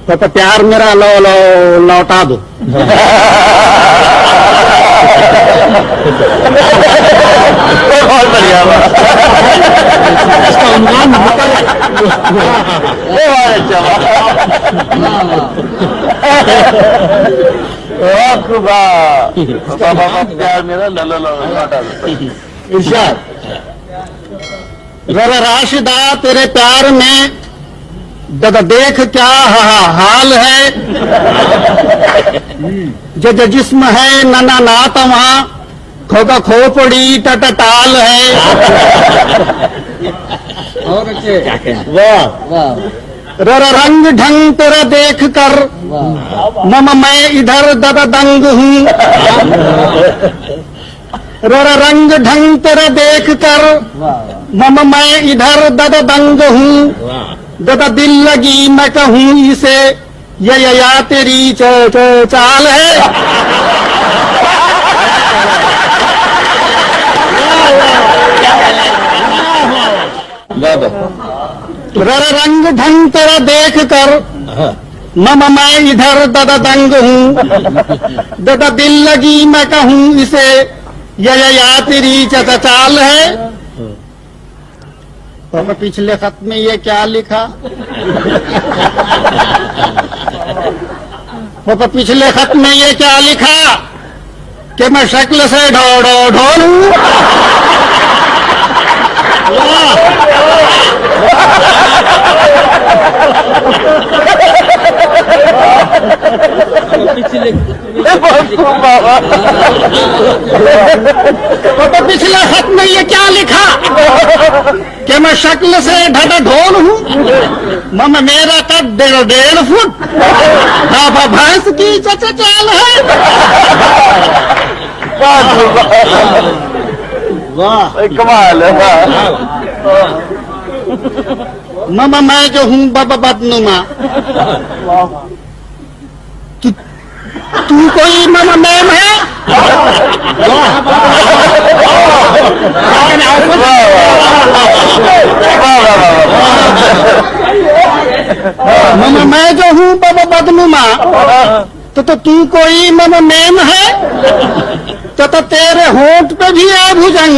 तो प्यार मेरा लौटा दो। बहुत बढ़िया इसका अनुमान बहुत अच्छा बाबा प्यार मेरा लौटा दो। इरशाद जरा राशिदा तेरे प्यार में जब देख क्या हाल है, जब जिस्म है नना नात वहां खोगा खोपड़ी टटटाल है। और अच्छे वाह वाह रर रंग ढंग तेरा देख कर मम मैं इधर दद दंग हूँ। रर रंग ढंग तेरा देख कर मम मैं इधर दद दंग हूँ। दद दिल लगी मैं कहूँ इसे या तेरी चाल है। रर रंग ढंग तेरा देख कर मम मैं इधर दद दंग हूँ। दद दिल लगी मैं कहूँ इसे या तेरी चाल है। तो पिछले खत में ये क्या लिखा? तो पिछले खत में ये क्या लिखा कि मैं शक्ल से ढोलूं। तो पिछले खत में ये क्या लिखा कि मैं शक्ल से ढोल हूँ। मम मेरा कद 1.5 फुट भैंस की चाल है। वाह कमाल है। मम मैं जो हूँ बदनुमा। तू कोई मम मैम है? मम मैं जो हूँ बदनुमा तो तू कोई मम मैम है? तो तेरे होंठ पे भी है भुजंग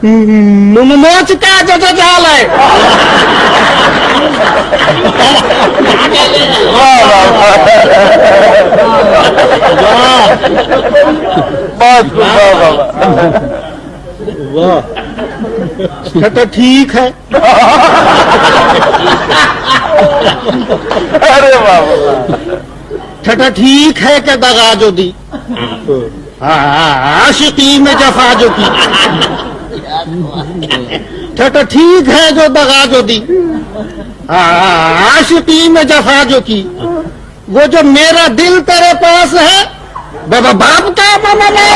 मोच का जाल है। वाह तो ठीक है। अरे बाबा छठा ठीक है कि दगा जो दी। आशिकी में जफा जो की। छठा ठीक है जो दगा जो दी। आशिकी में जफा जो की। वो जो मेरा दिल तेरे पास है बाबा बाप का मम है।